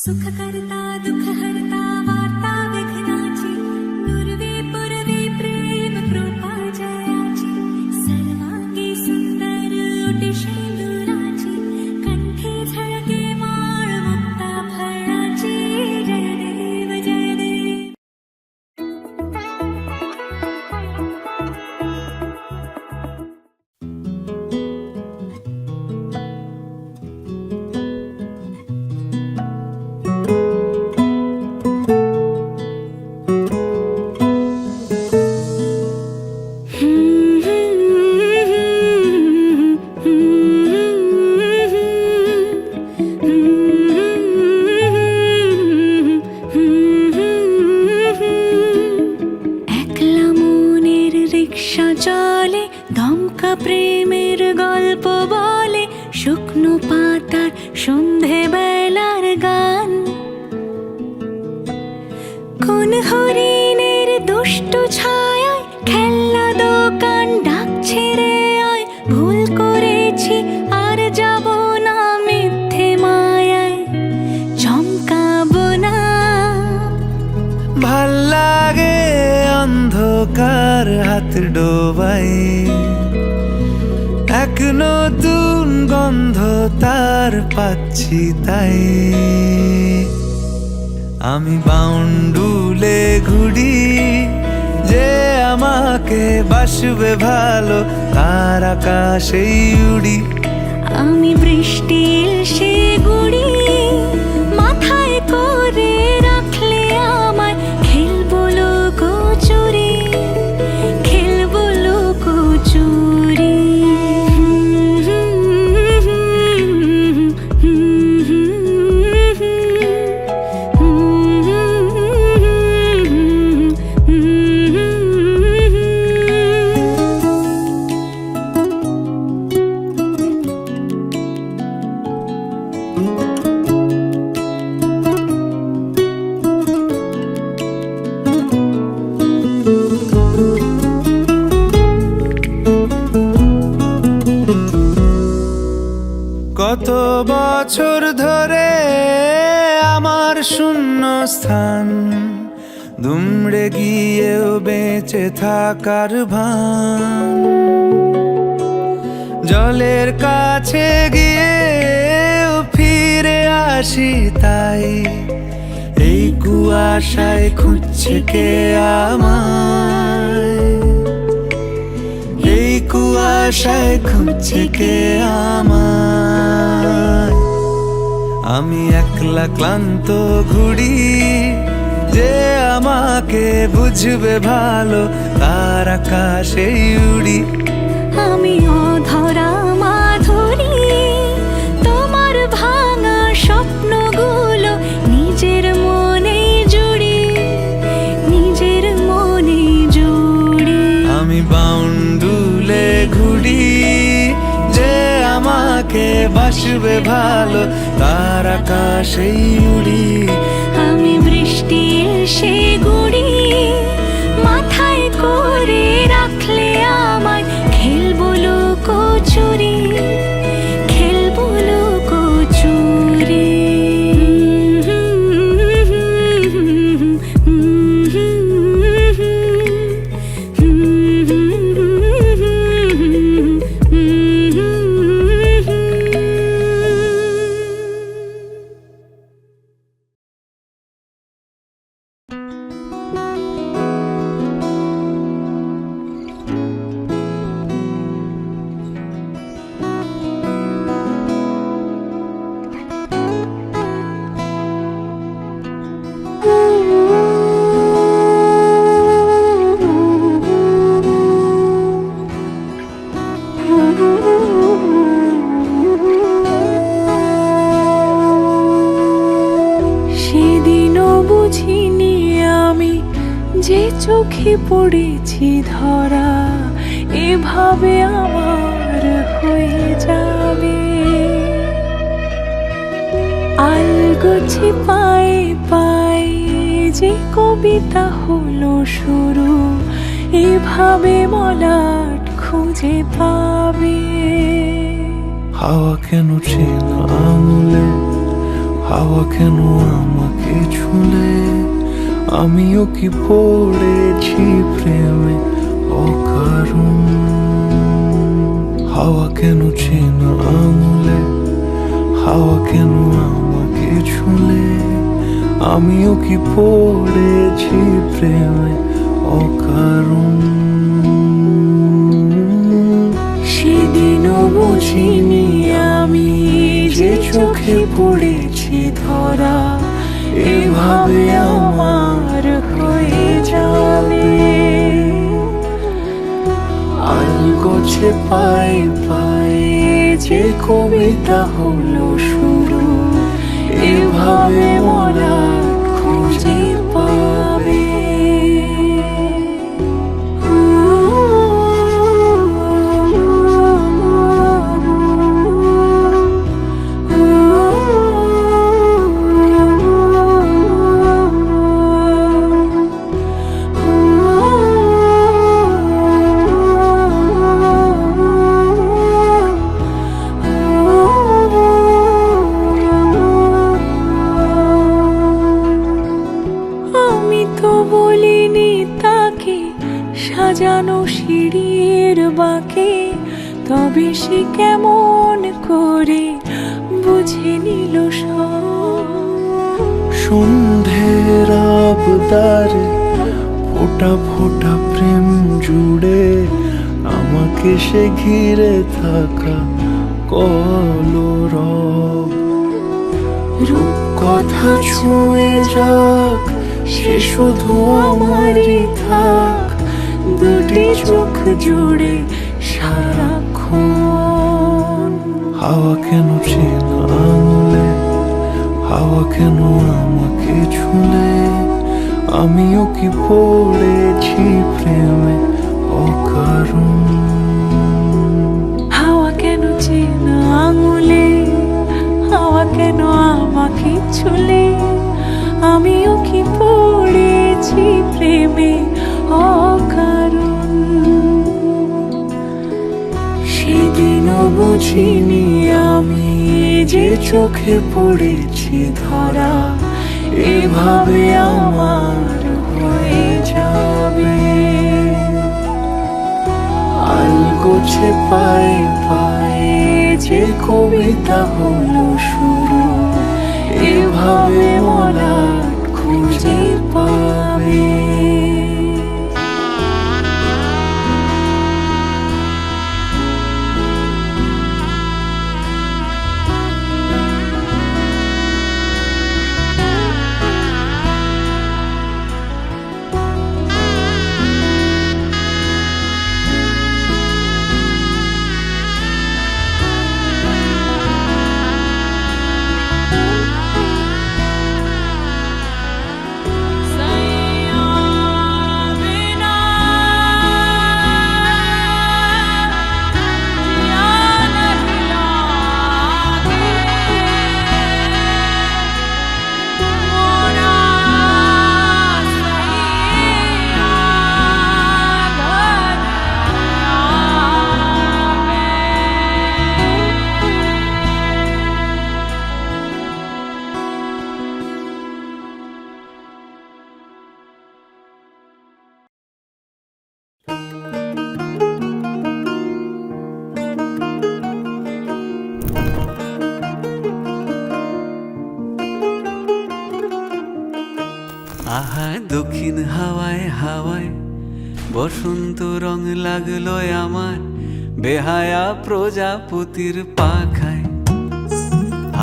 सुख करता दुख हरता वार्ता विघ्नाची पूर्वी पूर्वी प्रेम कृपा जयाची सर्वांगी सुंदर ओटी शेंदुराची कंठी झळके माळ मुक्ता फळाची जय देव जय देव। চলে দমকা প্রেমের গল্প বলে শুকনো পাতার সন্ধে বেলার গান কোন হরিণের দুষ্ট ছায়ায় খেলনা দোকান ডাকছে রে আয় ভুল করেছি আর যাব না মিথ্যে মায়ায় চমকাবো না ভাল লাগে অন্ধকার হাত ডোবাই এক নতুন গন্ধ তার পাচ্ছি তাই আমি বাউন্ডুলে ঘুরি যে আমাকে বাসবে ভালো তার আকাশেই উড়ি আমি বৃষ্টি এসে গুড়ি মাথায় করে রাখলে আমায় খেলবো লুকোচুরি খেলবো লুকোচুরি কত বছর ধরে আমার শূন্য স্থান দুমড়ে গিয়েও বেঁচে থাকার ভান জলের কাছে গিয়েও ফিরে আসি তাই এই কুয়াশায় খুঁজছে কে আমায় এই কুয়াশায় খুঁজছে কে আমায় আমি একলা ক্লান্ত ঘুরি যে আমাকে বুঝবে ভালো তার আকাশেই উড়ি আমি অধরা মাধুরী তোমার ভাঙা স্বপ্নগুলো নিজের মনে জুড়ি নিজের মনে জুড়ি আমি বাউন্ডুলে ঘুরি যে আমাকে বাসবে ভালো তার আকাশেই উড়ি আমি বৃষ্টি এসে গুড়ি মাথায় করে রাখলে আমায় খেলবো লুকোচুরি খেলবো লুকোচুরি সেদিনও বুঝিনি আমি যে চোখে পড়েছি ধরা এভাবে আমার হয়ে যাবে আলগোছে পায়ে পায়ে যে কবিতা হলো শুরু এভাবে মলাট খুঁজে পাবে হাওয়া কেন ছিল আঙুলে হাওয়া কেন আমাকে ছুলে, আমিও কি পড়েছি প্রেমে অকারণ। হাওয়া কেন চেনা আঙুলে, হাওয়া কেন আমাকে ছুলে, আমিও কি পড়েছি প্রেমে অকারণ। সেদিনও বুঝিনি আমি যে চোখে পড়েছি ধরা, এভাবে আমার হয়ে যাবে। আলগোছে পায়ে পায়ে যে কবিতা হলো শুরু, এভাবে মরা খুঁজে পাবে। আমি তো বলিনি তাকে সাজানো সিঁড়ির বাঁকে, তবে সে কেমন করে বুঝে নিল সব। সন্ধ্যের আবদারে ফোটা ফোটা প্রেম জুড়ে, আমাকে সে ঘিরে থাকা কলরব। রূপ কথা ছুঁয়ে যাক, সে শুধু আমারই থাক, দুটি চোখ জুড়ে সারাক্ষণ। হাওয়া কেন চেনা আঙুলে, হাওয়া কেন আমাকে ছুলে, আমিও কি পড়েছি প্রেমে অকারণ। হাওয়া কেন চেনা আঙুলে, হাওয়া কেন আমাকে ছুলে, আমিও কি পড়েছি প্রেমে অকারণ। সেদিনও বুঝিনি আমি যে চোখে পড়েছি ধরা, এভাবে আমার হয়ে যাবে। আলগোছে পায়ে পায়ে যে কবিতা হলো শুরু, এভাবে মরা খুঁজে পাবে। আহা দক্ষিণ হাওয়ায় হাওয়ায় বসন্ত রং লাগলো আমার, বেহায়া প্রজাপতির পাখায়।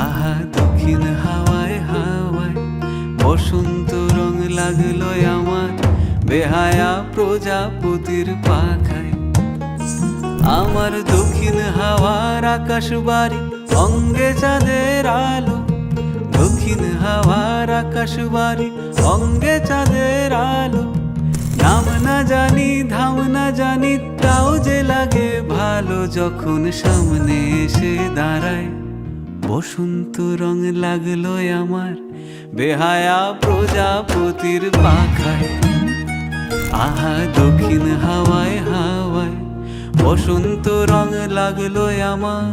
আহা দক্ষিণ হাওয়ায় হাওয়ায় বসন্ত রং লাগলো আমার, বেহায়া প্রজাপতির পাখায়। আমার দক্ষিণ হাওয়ার আকাশ বাড়ি, অঙ্গে চাঁদের আলো। দক্ষিণ হাওয়ার আকাশ বাড়ি, অঙ্গে চাঁদের আলো। নাম না জানি ধাম না জানি, তাও যে লাগে ভালো যখন সামনে এসে দাঁড়ায়। বসন্ত রং লাগলো আমার, বেহায়া প্রজাপতির পাখায়। আহা দক্ষিণ হাওয়ায় হাওয়ায় বসন্ত রং লাগলো আমার,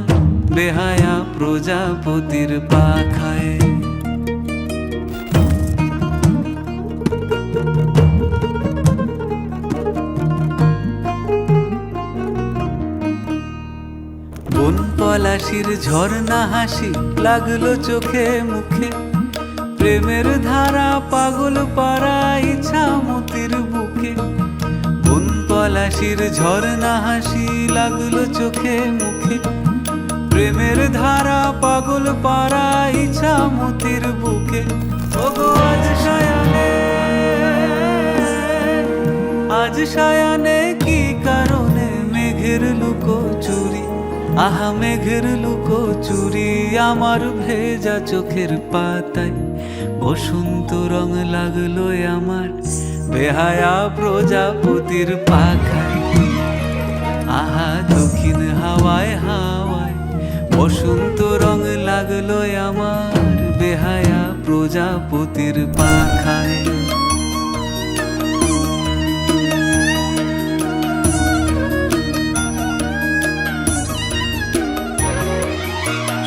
বেহায়া প্রজাপতির পাখায়। পলাশির ঝর্ণা হাসি লাগলো চোখে মুখে, প্রেমের ধারা পাগল পারা ইছামতির বুকে। কোন পলাশির ঝর্ণা হাসি লাগলো চোখে মুখে, প্রেমের ধারা পাগল পারা ইছামতির বুকে। ওগো আজ সায়ানে কি কারণে মেঘের লুকো চুরি, আহা মেঘের লুকো চুরি আমার ভেজা চোখের পাতায়। বসন্ত রং লাগলো আমার বেহায়া প্রজাপতির পাখায়, আহা দক্ষিণ হাওয়ায় হাওয়ায়। বসন্ত রং লাগলো আমার বেহায়া প্রজাপতির পাখায়।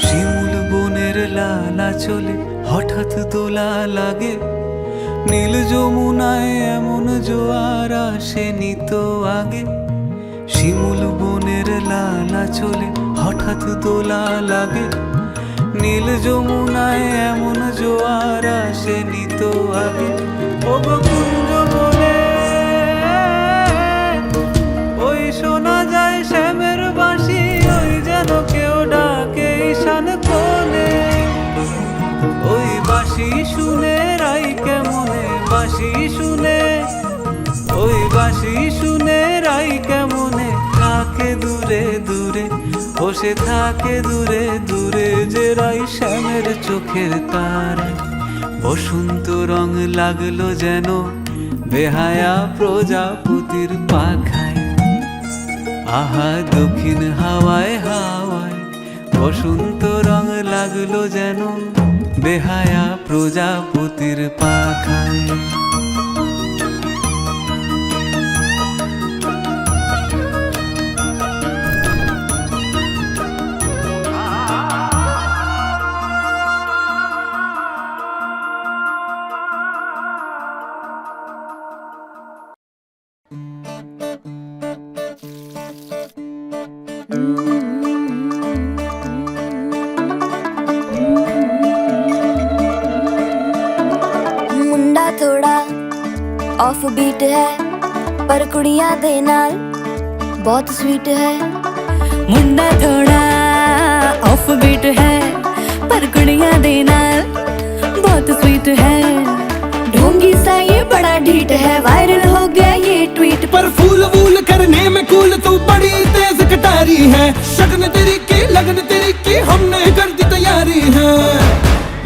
শিমুল বনের লালা চলে হঠাৎ দোলা লাগে, নীল যমুনায় এমন জোয়ার আসেনি তো আগে। শিমুল বনের লালা চলে হঠাৎ দোলা লাগে, নীল যমুনায় এমন জোয়ার আসেনি তো আগে। ওগো কুঞ্জ বলে ওই শোনা যায় শ্যামের বাঁশি, ওই যেন কেউ ডাকে ঈশান কোণে। ওই বাঁশি শুনে রাই কেমনে, বাঁশি শুনে, ওই বাঁশি শুনে রাই কেমনে থাকে দূরে দূরে। বসে থাকে দূরে দূরে যে রাই শ্যামের চোখের তারা। বসন্ত রং লাগলো যেন বেহায়া প্রজাপতির পাখায়, আহা দক্ষিণ হাওয়ায় হাওয়ায়। বসন্ত রং লাগলো যেন বেহায়া প্রজাপতির পাখায়। मुंडा थोड़ा ऑफ बीट है पर कुड़ियां दे नाल बहुत स्वीट है। मुंडा थोड़ा ऑफ बीट है पर कुड़ियां दे नाल बहुत स्वीट है। ढोंगी सा ये बड़ा ढीठ है, वायरल हो गया ये ट्वीट। पर फूल वूल करने में कूल तू बड़ी तेज कटारी है। शगन तेरी की लगन तेरी की हमने कर दी तैयारी है।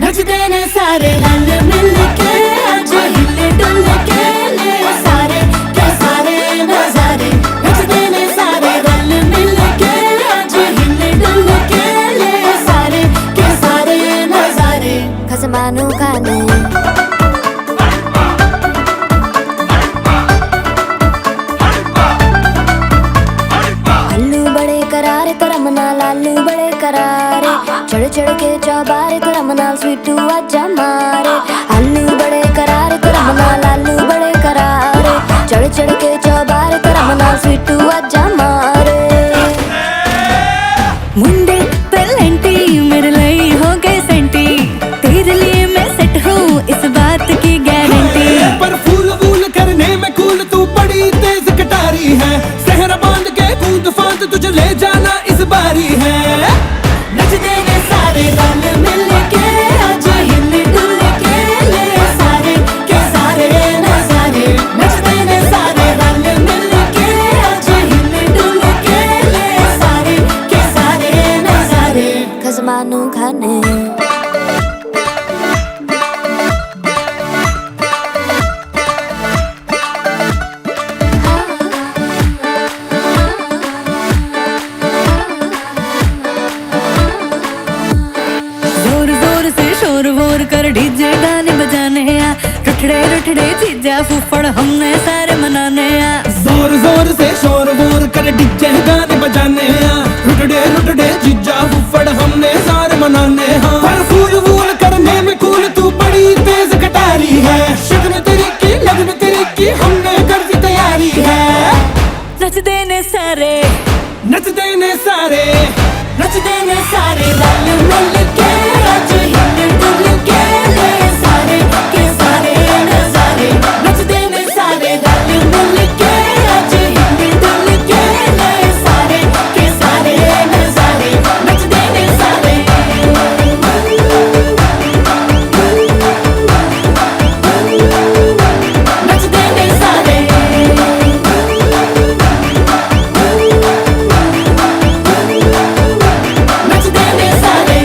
नचते ने सारे रंग मिल के आज हिले डुल के ले सारे के सारे नजारे। नचते ने सारे रंग मिल के आज हिले डुल के ले सारे के सारे नजारे। खसमानू खाने आलू बड़े करारे करम नाल आलू बड़े करारे। चढ़ चढ़ के चौबारे करम नाल स्वीटू आजा मारे। आलू बड़े करारे करम नाल आलू बड़े करारे। चढ़ चढ़ के चौबारे करम नाल स्वीटू आजा मारे। मुंडे पेलेंटी मेरे लिए हो गए सेंटी, तेरे लिए मैं सेट हूँ इस बात की गारंटी। पर फूल वूल करने में कूल तू बड़ी तेज कटारी है। सहरा बांध के कूद फांद तुझे ले जाना इस बारी है। नचते ने सारे रंग मिल के आज हिल डुल के ले सारे के सारे नजारे। नचते ने सारे रंग मिल के आज हिल डुल के ले सारे के सारे नजारे। खसमानू खाने जोर जोर से शोर वोर कर डीजे गाने बजाने आ। रुठड़े रुठड़े चीजा फूफड़ हमने सारे मनाने आ। जोर जोर से शोर वोर कर डीजे गाने बजाने हैं। रुटड़े रुटड़े जीजा फुफड़ हमने सारे मनाने हैं। पर फूल वूल करने में कूल तू बड़ी तेज कटारी है। शगन तेरी की लगन तेरी की हमने कर दी तैयारी है। नचते ने सारे नचते ने सारे नचते ने सारे रल मिल के आज हिल डुल के ले सारे के सारे नजारे नचते ने सारे रल मिल के आज हिल डुल के ले सारे के सारे नजारे नचते ने सारे नचते ने सारे नचते ने सारे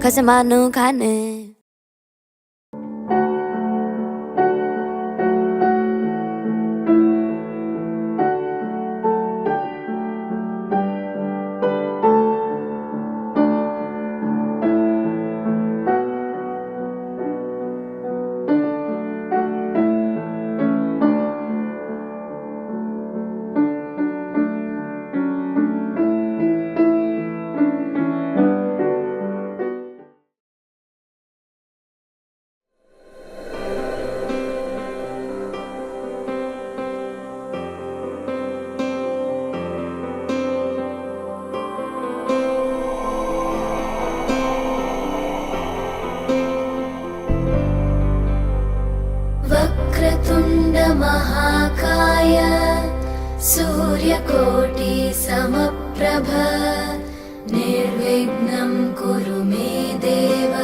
खसमानो खाने वक्रतुण्ड महाकाय सूर्यकोटि समप्रभ निर्विघ्नं कुरु मे देव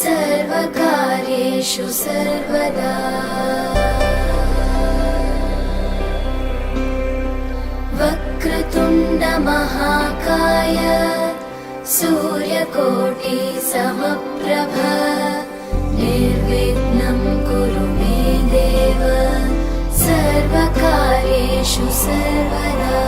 सर्वकार्येषु सर्वदा वक्रतुण्ड महाकाय सूर्यकोटि समप्रभ निर्विघ्नं कुरु मे देव सर्वकार्येषु सर्वदा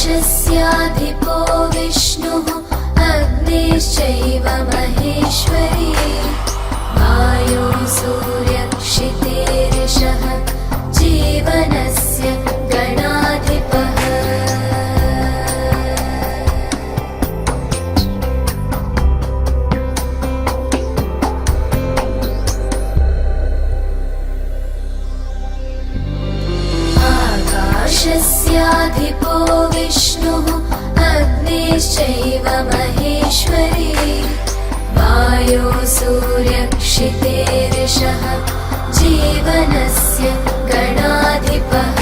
आकाशस्याधिपो विष्णुः अग्निश्चैव महेश्वरी वायो सूर्यक्षितेरिषः जीवनस्य गणाधिपः आकाशस्याधिपो विष्णुः अग्निश्चैव महेश्वरी वायो सूर्यक्षितेरिषः जीवनस्य गणाधिपः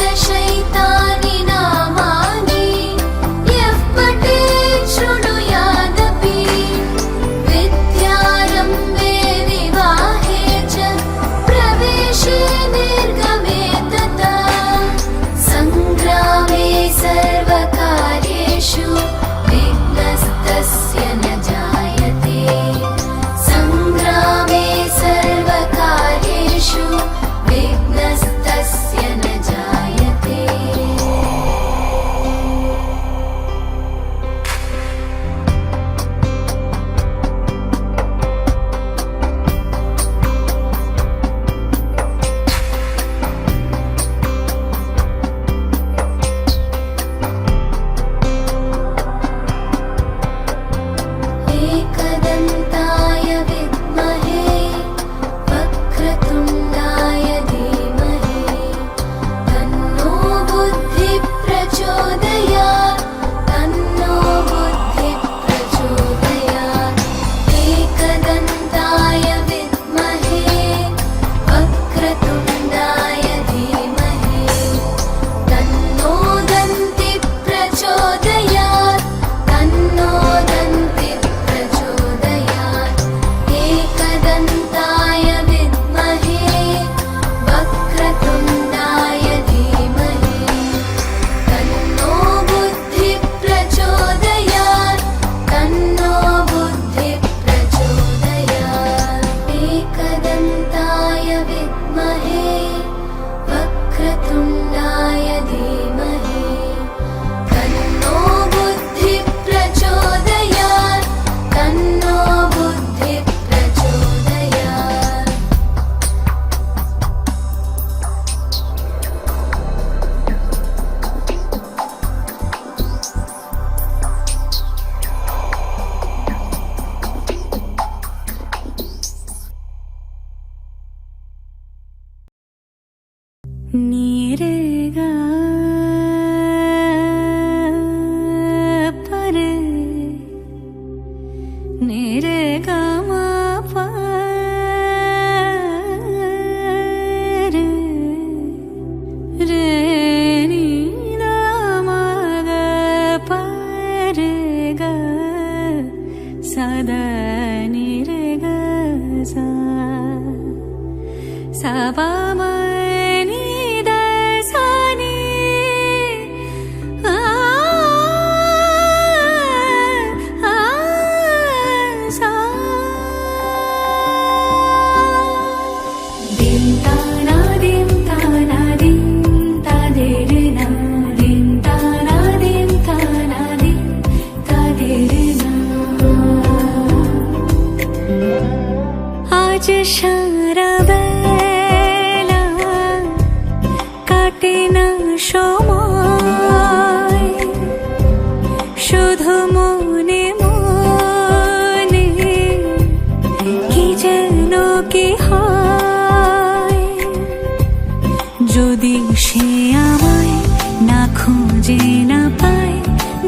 षोडशैतानि नामानि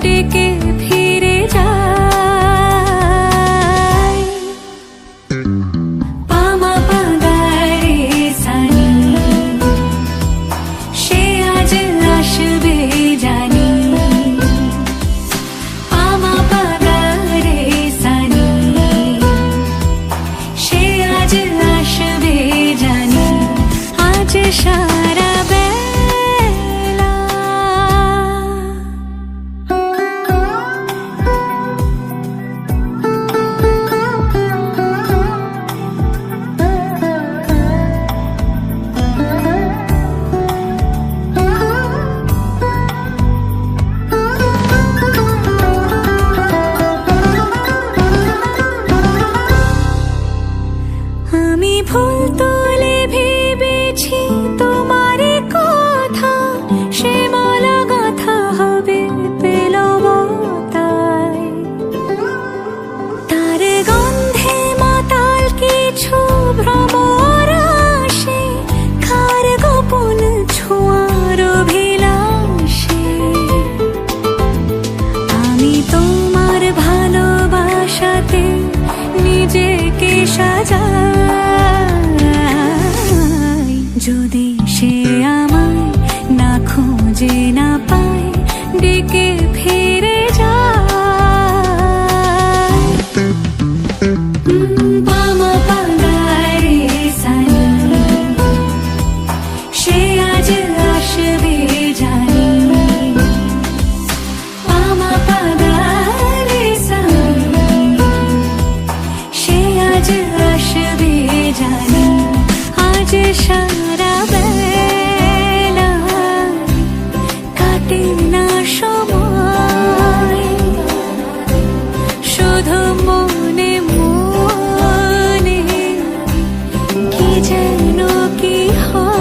ডেকে ফিরে যায়। পামা পাগারে সানি, সে আজ আসবে জানি। পামা পাগারে সানি, সে আজ আসবে জানি। আজ সারা বেলা আমি ভুল তোলে ভেবেছি তোমার কথা, সে মালা গাথা হবে পেলাম তাই। তার গন্ধে মাতাল কিছু ভ্রমর আসে, কার গোপন ছোঁয়ার অভিলাষে। আমি তোমার ভালোবাসাতে নিজেকে সাজাই। যদি সে আমায় না খুঁজে না পায়, ডেকে ফিরে যায়। পামা পাগারে সানি, সে আজ আসবে জানি। পামা পাগারে সানি, সে আজ আসবে জানি। আজ সারা বেলা কাটে না সময়, শুধু মনে মনে কি যেন কি হয়।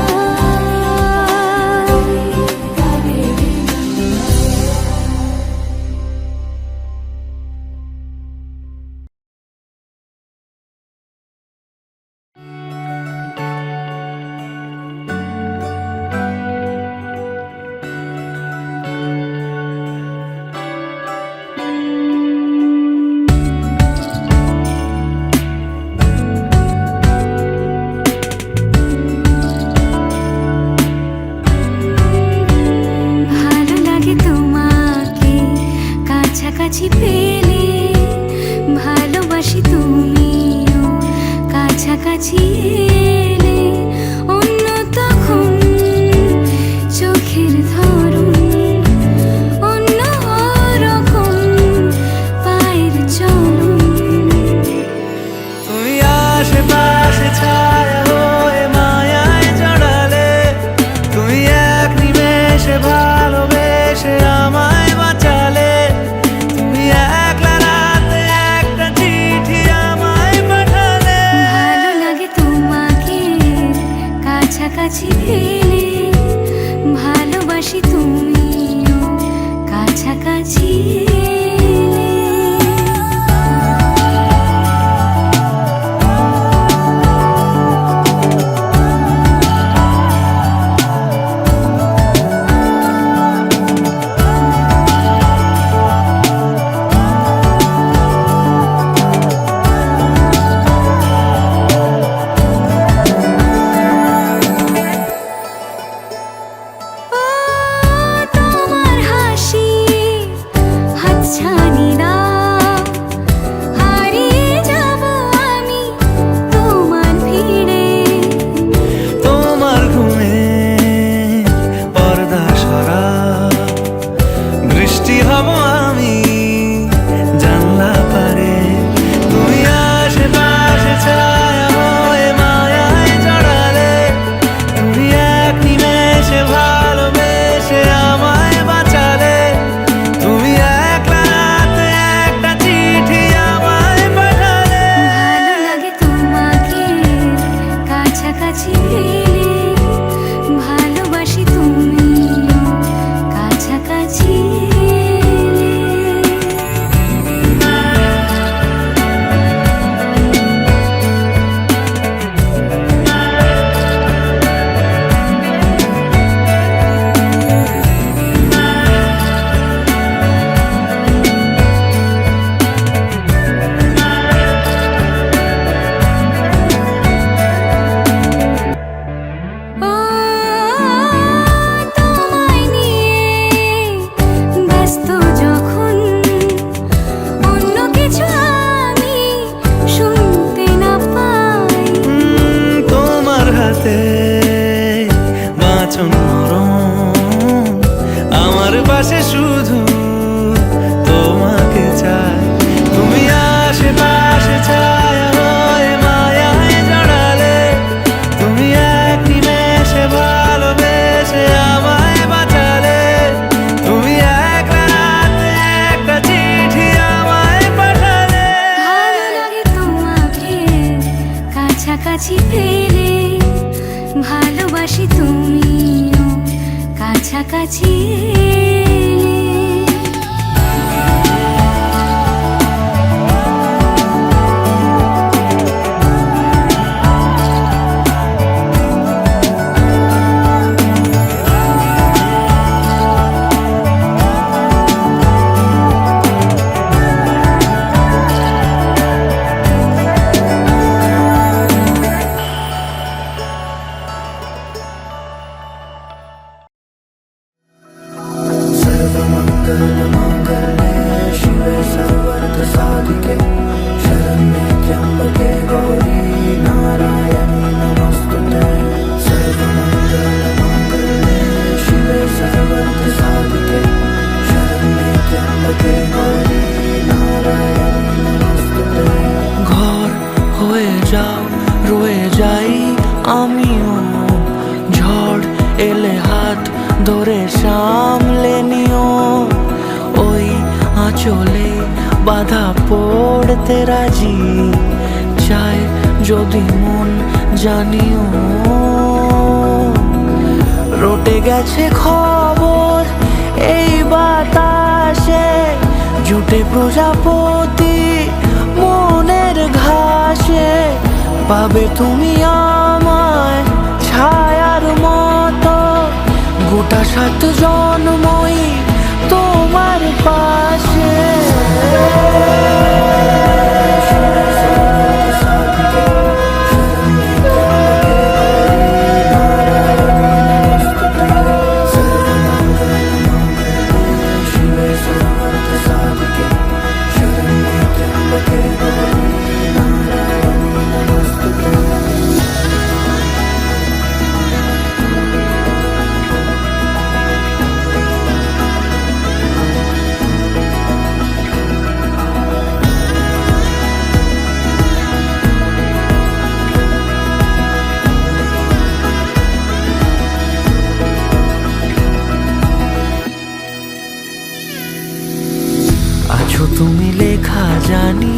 ভালো লাগে তোমাকে কাছাকাছি পেলে, ভালোবাসি তুমিও কাছাকাছি এলে। অন্য তখন চোখের ধরন, অন্য রকম পায়ের চলন। তুমি আশেপাশে ছায়া হয়ে মায়ায় জড়ালে, তুমি এক নিমেষে ভালোবেসে আমায় বাঁচালে। তুমি একলা রাতে একটা চিঠি আমায় পাঠালে। ভালো লাগে তোমাকে কাছাকাছি পেলে, ভালোবাসি তুমিও কাছাকাছি এলে। তোমার হাসি হাতছানি দাও, হারিয়ে যাব আমি তোমার ভিড়ে। তোমার ঘুমে পর্দা সরা, বৃষ্টি হব আমি জানলা পারে। তুমি আশেপাশে ছায়া হয়ে মায়ায় জড়ালে, তুমি এক নিমেষে ভালোবেসে আমায় বাঁচালে। তুমি একলা রাতে একটা চিঠি আমায় পাঠালে। ভালো লাগে তোমাকে কাছাকাছি পেলে, ভালোবাসি তুমিও কাছাকাছি এলে। সাজিয়ে ঘর হয়ে যাও, রয়ে যাই আমিও। ঝড় এলে হাত ধরে সামলে নিও। ওই আঁচলে বাধা পড়তে রাজি, চাই যদি মন জানিও। রটে গেছে খবর এই বাতাসে, জুটে প্রজাপতি মনের ঘাসে। পাবে তুমি আমায় ছায়ার মতো, গোটা 7 জন্মই তোমার পাশে। আছো তুমি লেখা জানি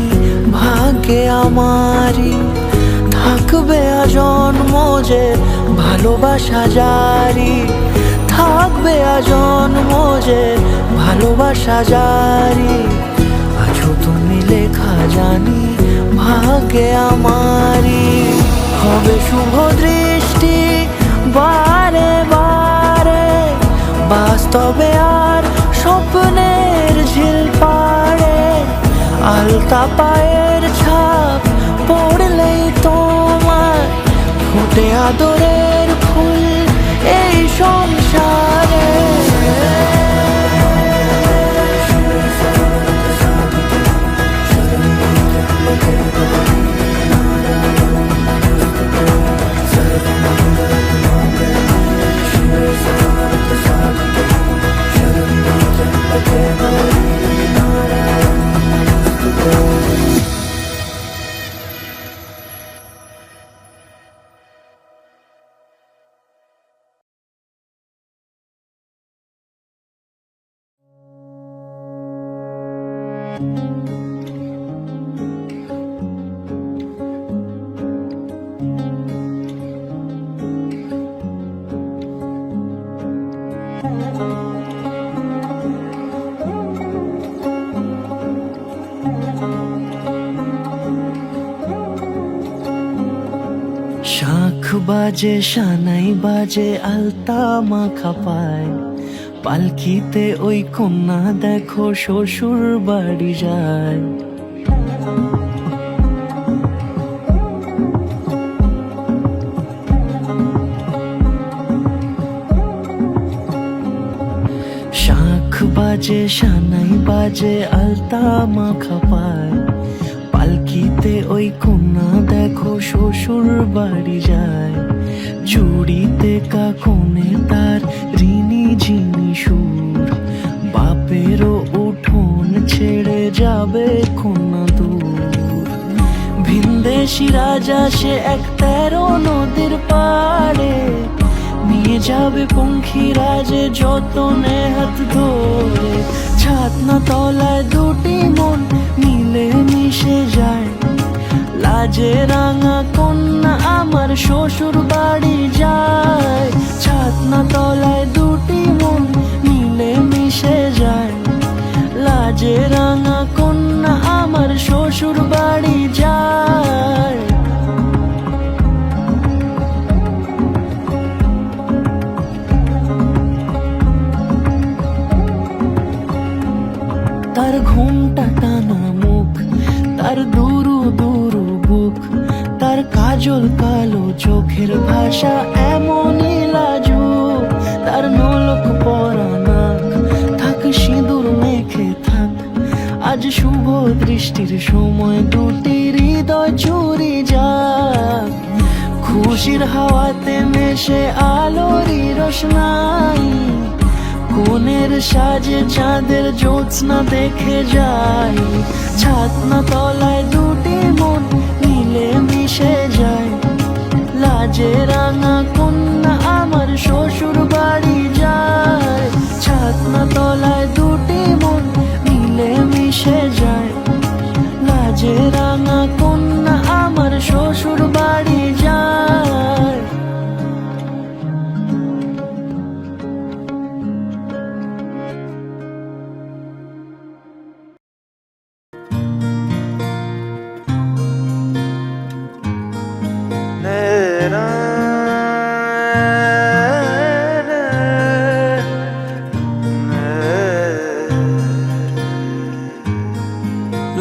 ভাগ্যে আমারই, থাকবে আজন্ম যে ভালোবাসা জারি। থাকবে আজন্ম যে ভালোবাসা জারি। আছো তুমি লেখা জানি ভাগ্যে আমারই। হবে শুভ দৃষ্টি বারে বারে, বাস্তবে আর স্বপ্নের ঝিল পাড়ে। আলতা পায়ের ছাপ পড়লেই তোমার ফুটে আদরের ফুল এই সংসারে। শাঁখ বাজে সানাই বাজে আলতা মাখা পায়, পালকিতে ওই কন্যা দেখো শ্বশুর বাড়ি যায়। শাঁখ বাজে সানাই বাজে আলতা মাখা পায়, পালকিতে ওই কন্যা দেখো শ্বশুর বাড়ি যায়। চুড়িতে কাকনে তার ঋণী ঝিনি সুর, বাপেরও উঠোন ছেড়ে যাবে কন্যা দূর। ভিনদেশি রাজা সে 13 নদীর পাড়ে, নিয়ে যাবে পঙ্খিরাজে যতনে হাত ধরে। ছাতনা তলায় দুটি মন মিলে মিশে যায়, লাজে রাঙা কন্যা আমার শ্বশুর বাড়ি যায়। ছাতনা তলায় দুটি মন তার ঘুমটা টানা মুখ, তার দুরু দুরু বুক, তার কাজল কালো চোখের ভাষা এমনই লাজুক, তার নোলক পরা নাক, থাক সিঁদুর মেখে থাক, আজ শুভ দৃষ্টির সময় দুটি হৃদয় চুরি যাক, খুশির হাওয়াতে মেশে আলোরই রোশনাই, কোণের সাজে চাঁদের জ্যোৎস্না দেখে যাই, ছাতনা তলায় দুটি মন মিলে মিশে যায়, লাজে রাঙা কন্যা আমার শ্বশুর বাড়ি যায়, ছাতনা তলায় দুটি মন মিলে মিশে যায়, লাজে রাঙা কন্যা আমার শ্বশুর বাড়ি যায়।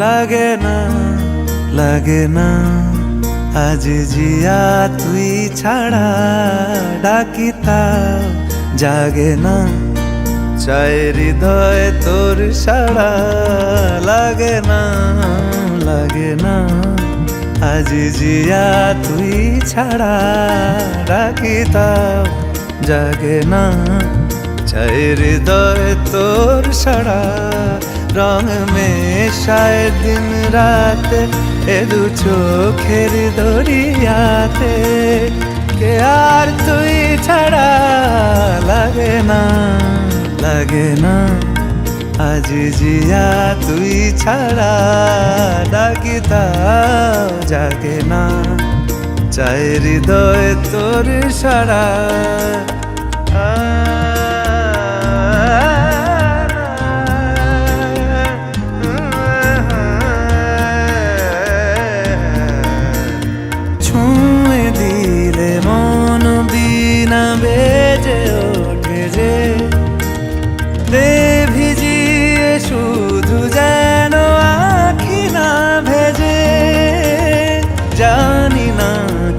লাগে না লাগে না আজ জিয়া তুই ছাড়া, ডাকিতা জাগে না চাই হৃদয় তোর সাড়া, লাগে না লাগে না আজ জিয়া তুই ছাড়া, ডাকিতা জাগে না চাই হৃদয় তোর সাড়া, রং মেশায় দিন রাতে এ দু চোখের দরিয়াতে, কে আর তুই ছাড়া, লাগে না লাগে না আজ জিয়া তুই ছাড়া, ডাকিতা জাগে না চাই হৃদয় তোর সাড়া। ছুঁয়ে দিলে মন বিনা বেজে ওঠে যে, দে ভিজিয়ে শুধু যেন আখি না ভেজে, জানি না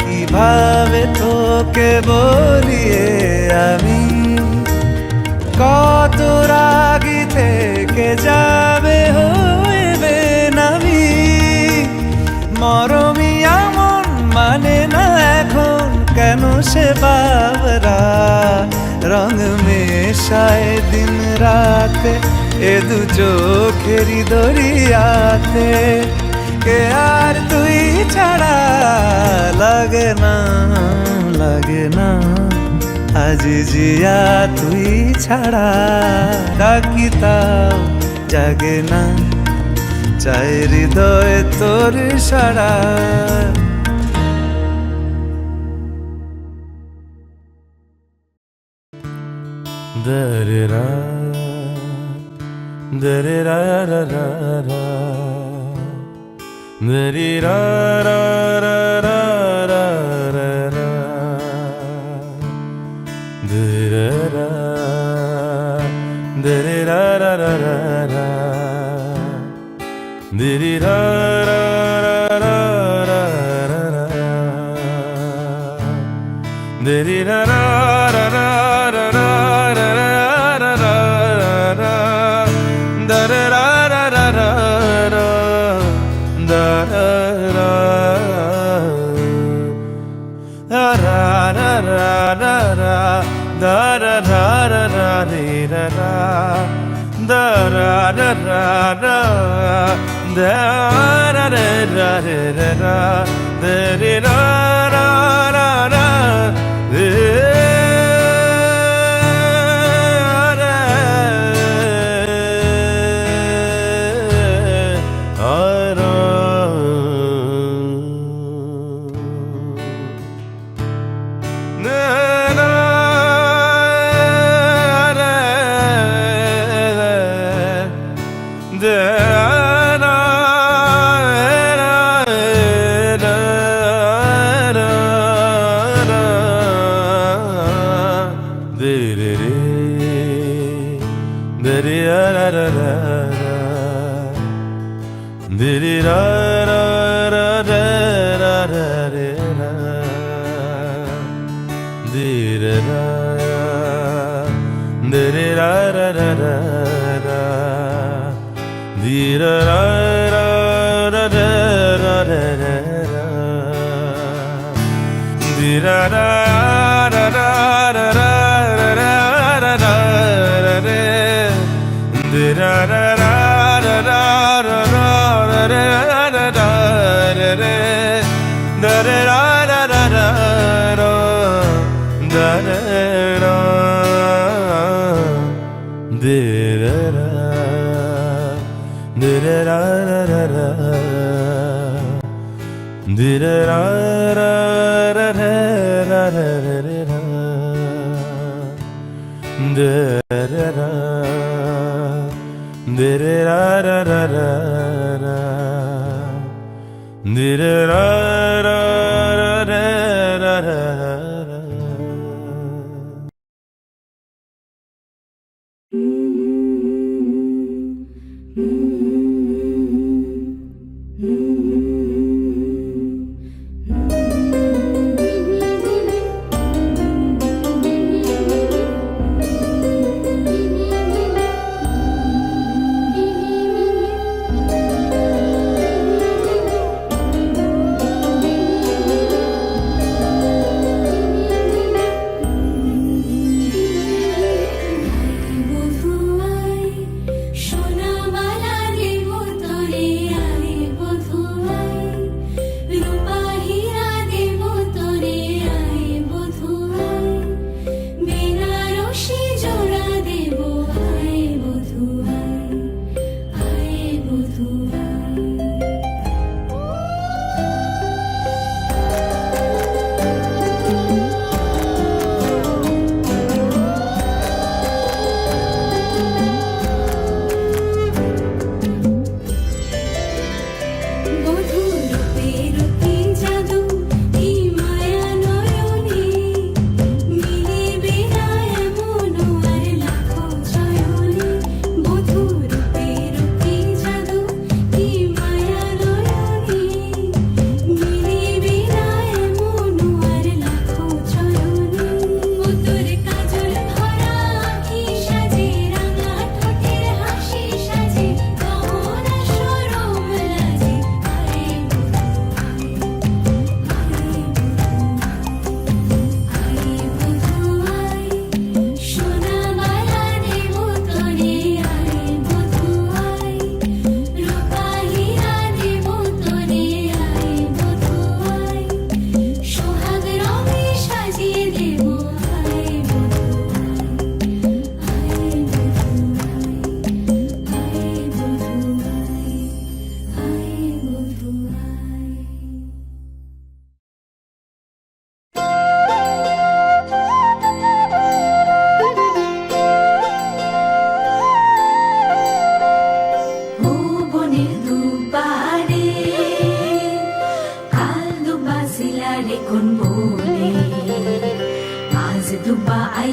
কিভাবে তোকে বলিয়ে আমি, কত রাগি থেকে যাবে হইবে নামি, মরমি এমন মানে না এখন কেন সে বাবরা, রং মেশায় দিন রাতে এ দু চোখেরই দরিয়াতে, কে আর তুই ছাড়া, লাগে না লাগে না আজ জিয়া তুই ছাড়া, ডাকিতাও জাগে না চাই হৃদয় তোর সাড়া। দরে-রা দরে-রা-রা-রা-রা, দরে-রা-রা-রা-রা-রা-রা, দরে-রা দরে-রা-রা-রা-রা, দরে-রা-রা-রা-রা-রা-রা, দরে-রা-রা-রা-রা-রা-রা, diri ra ra ra ra ra ra re ra diri ra diri ra ra ra ra ra diri ra ra ra ra ra ra ra ra diri ra ra ra ra ra ra ra ra ra re diri ra ra ra ra ra ra ra re ra ra re re da re ra ra ra ra ra da re ra de re ra de re ra ra ra ra de re ra ra ra re ra ra re ra de re ra de re ra ra ra ra ra de re ra ra ra ra ra ra ra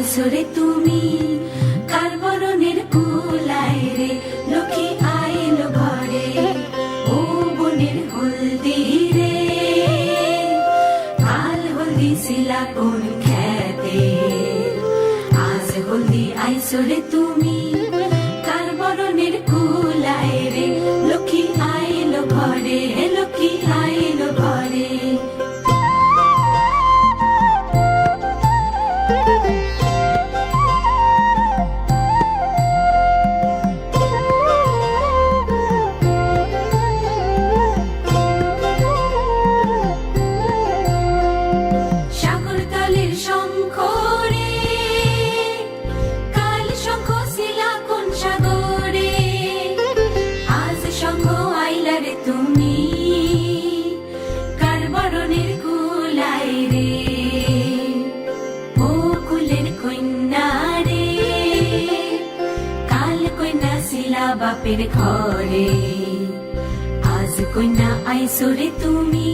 আইসরে তুমি কারবরণের কুলায় রে লক্ষ্মী আইলো ঘরে ও বনের হলদি রে কাল হলদি শিলা কোন খেতে আজ হলদি আইসরে তুমি কারবরণের কুলায় রে লক্ষ্মী আইলো ঘরে লক্ষ্মী আইলো ঘরে বাপের ঘরে আজ কইনা আইসরে তুমি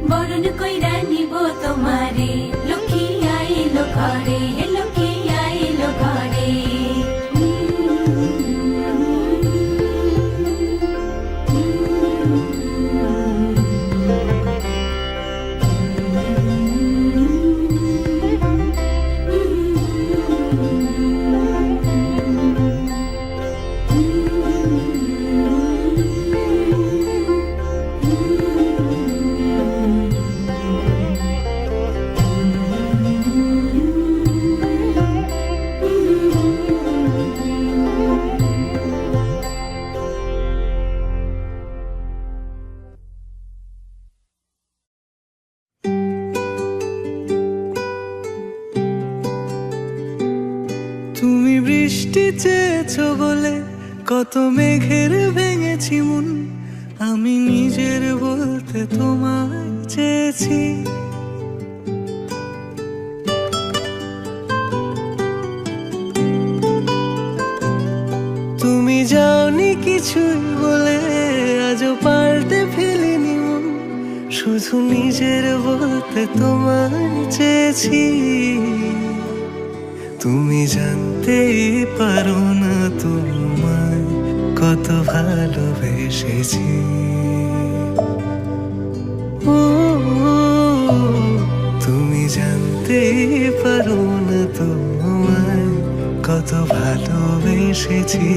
বরণ কইরা নিব তোমারে লক্ষ্মী আইলো ঘরে লক্ষ্মী আইলো ঘরে গেছো বলে কত মেঘের ভেঙেছি মন, আমি নিজের বলতে তোমায় চেয়েছি। তুমি যাওনি কিছুই বলে আজও পাল্টে ফেলিনি মন, শুধু নিজের বলতে তোমায় চেয়েছি। তুমি জানতেই পারো না তোমায় কত ভালোবেসেছি। ও তুমি জানতেই পারো না তোমায় কত ভালোবেসেছি।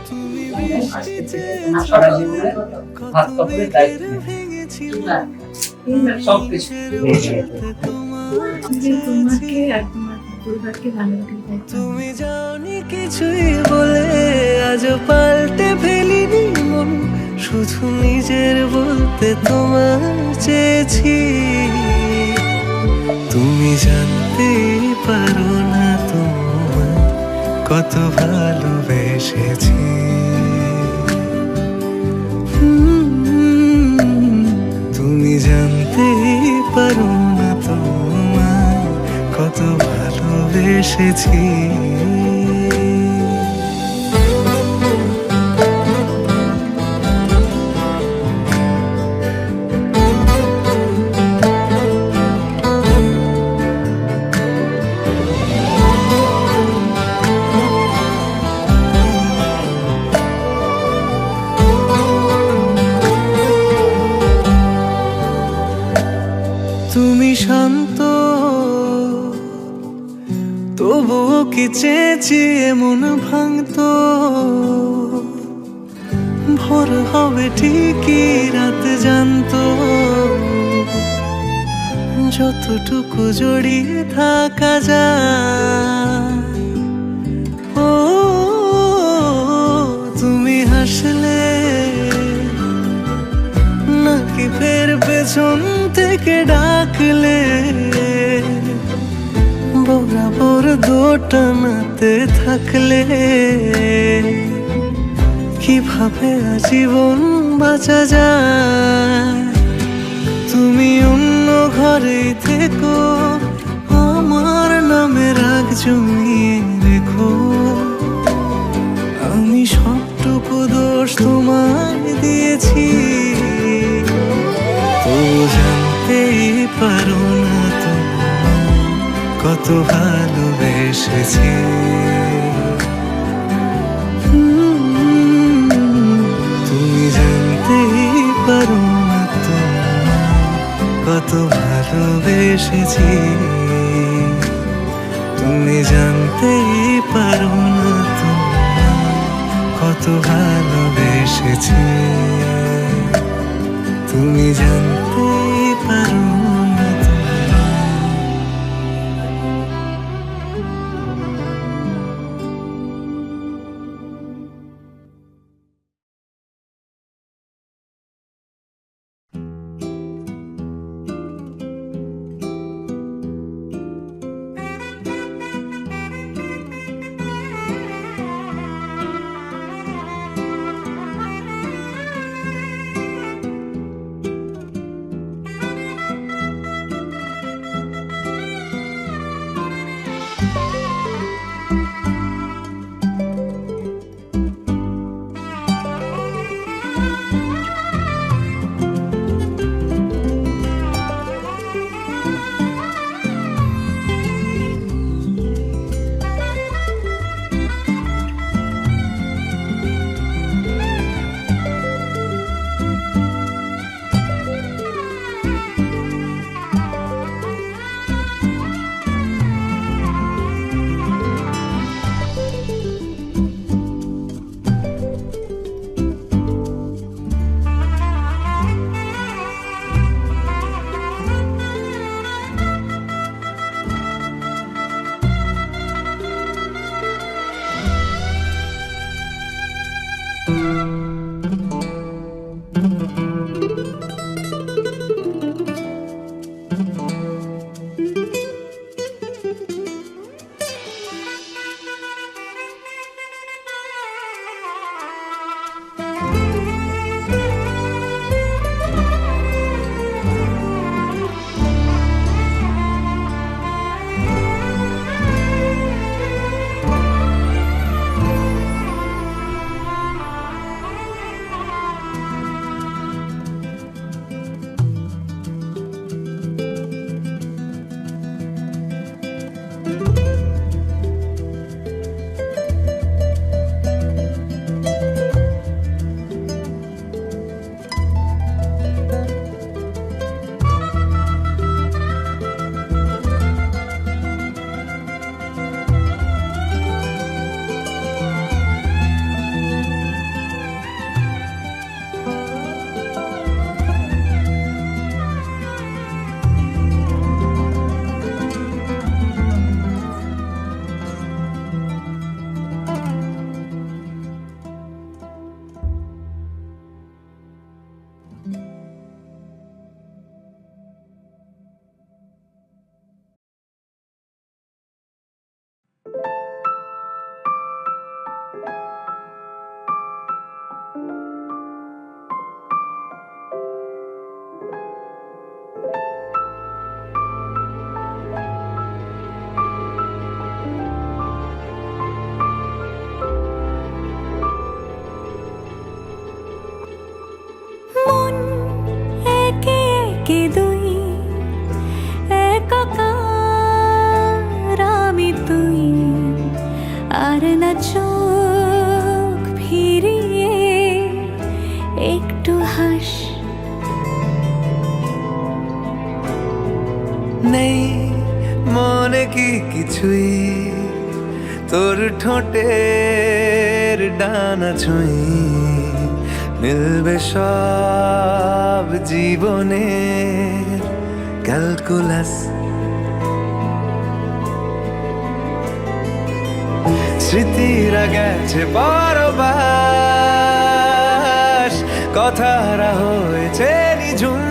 তুমি বৃষ্টিতে সারা জীবনে হাত কাপড়ের দায়িত্ব নেই। ভেঙেছি সবকিছু তোমাকে আর তোমার পরিবারকে ভালো রাখার দায়িত্ব তুমি যাওনি কিছুই বলে আজও পাল্টে ফেলিনি মন, শুধু নিজের বলতে তোমায় চেয়েছি। তুমি জানতে পারো না তোমায় কত ভালোবেসেছি। তুমি জানতে পারো না তোমায় কত ভালোবেসেছি। তুমি শান্ত তবুও কি চেয়েছি এমন ভাঙতো, ভোর হবে ঠিকই রাত জানতো, যতটুকু জড়িয়ে থাকা যায়। ও তুমি হাসলে নাকি ফের পেছন থেকে ডাকলে, বরাবর দোটানাতে থাকলে কিভাবে আজীবন বাঁচা যায়। তুমি অন্য ঘরে থেকো, আমার নামে রাগ জমিয়ে রেখো, আমি সবটুকু দোষ তোমায় দিয়েছি। তো জানতেই পারো না তোমায় কত ভালোবেসেছি। তুমি জানতেই পারো না তোমায় কত ভালোবেসেছি। তুমি জানতেই পারো না তোমায় কত ভালোবেসেছি। তুমি জানতেই পারো না তোমায়। আর না চোখ ফিরিয়ে একটু হাস। নেই মনে কি কিছুই, তোর ঠোঁটের ডানা ছুঁই, মিলবে সব জীবনের ক্যালকুলাস। স্মৃতিরা গেছে পরবাস, কথারা হয়েছে নিঝুম।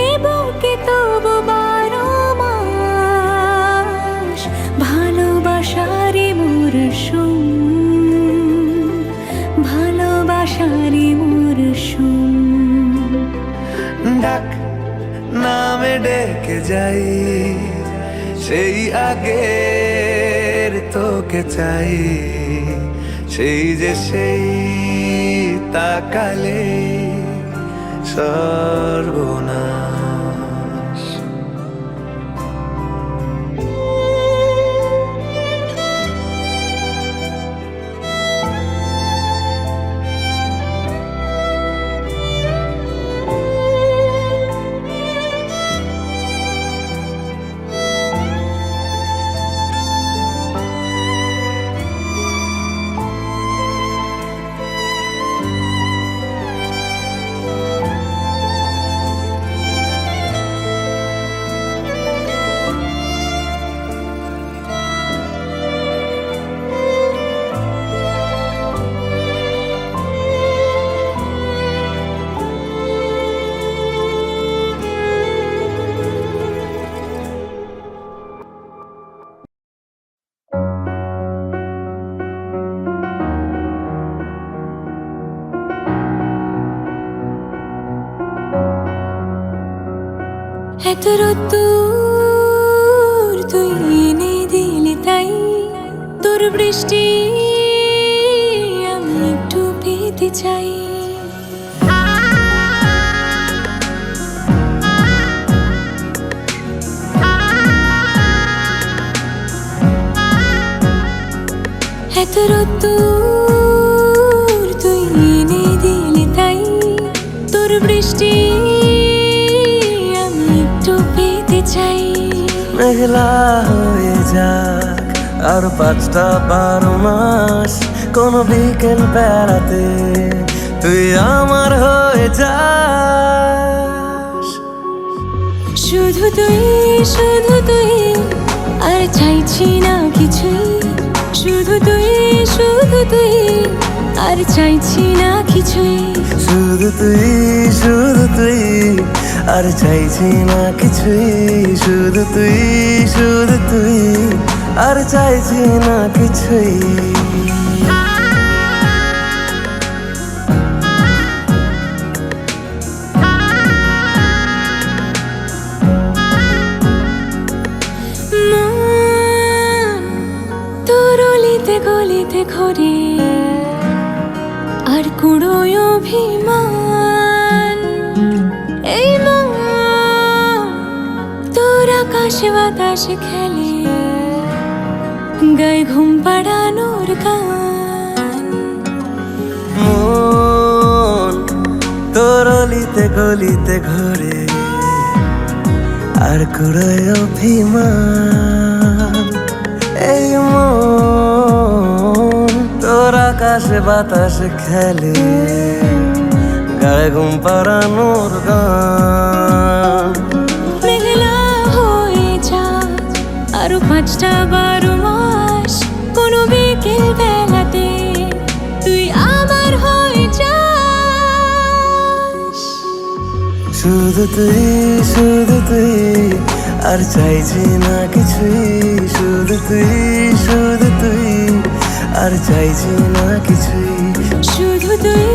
এ বুকে তবু 12 মাস ভালোবাসারই মরশুম, ভালোবাসারই মরশুম। ডাক নামে ডেকে যাই, সেই আগের তোকে চাই, সেই যে সেই তাকালে সর্বনাশ। এত রোদ্দুর তুই এনে দিলি তাই, তোর বৃষ্টি আমি একটু পেতে চাই। এত রোদ্দুর তুই এনে দিলি তাই, তোর বৃষ্টি চাই। মেঘলা হয়ে যাক আর 5টা 12 মাস, কোন বিকেল বেড়াতে তুই আমার হয়ে যাস। শুধু তুই, শুধু তুই, আর চাইছি না কিছুই। শুধু তুই, শুধু তুই, আর চাইছি না কিছুই। শুধু তুই, শুধু তুই, আর চাইছি না কিছুই। শুধু তুই, শুধু তুই, আর চাইছি না কিছুই। তোর অলিতে গলিতে ঘরে আর কুড়োয় অভিমান, এই মন তোর আকাশে বাতাসে খেলে, গায়ে ঘুম পাড়ানোর গান। মন তোর অলিতে গলিতে ঘরে আর কুড়োয় অভিমান, এই মন তোর আকাশে বাতাসে খেলে, গায়ে ঘুম পাড়ানোর গান। মেঘলা হয়ে যাক আরো 5টা 12 মাস, কোনো বিকেল বেলাতে তুই আমার হয়ে যাস। শুধু তুই, শুধু তুই, আর চাইছি না কিছুই। শুধু তুই, শুধু তুই, আর চাইছি না কিছুই। শুধু তুই,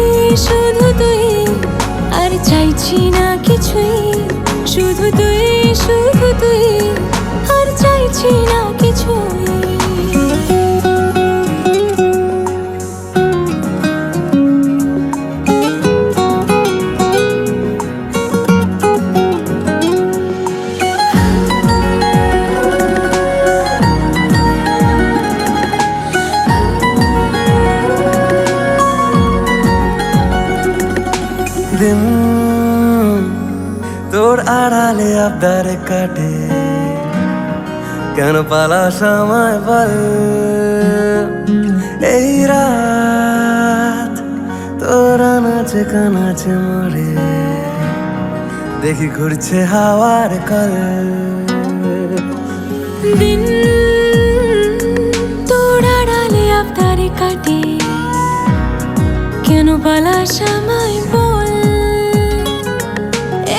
শুধু তুই, আর চাইছি না কিছুই। শুধু তুই, শুধু তুই, আর চাইছি না কিছুই। আবদারে কাটে কেন পালাস আমায় বল এই রাত তোরা নাচে কানাচে মরে দেখি ঘুরছে হাওয়ার কল দিন তোরা ডালে আবদারে কাটে কেন পালাস আমায় বল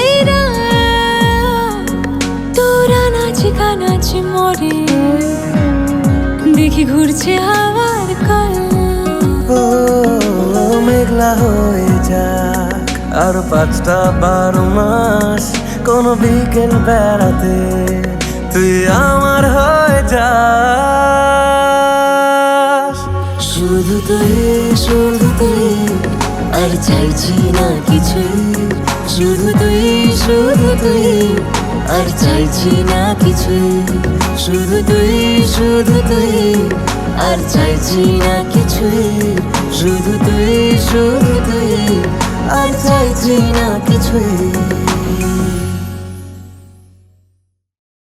এই রাত তোরা নাচে কানাচে মরে দেখি ঘুরছে হাওয়ার কল ও মেঘলা হয়ে যাক আর 5টা-12 মাস কোন বিকেল বেড়াতে তুই আমার হয়ে যাস শুধু তুই আর চাইছি না কিছুই শুধু তুই আর চাইছি না কিছুই শুধু তুই আর চাইছি না কিছুই শুধু তুই আর চাইছি না কিছুই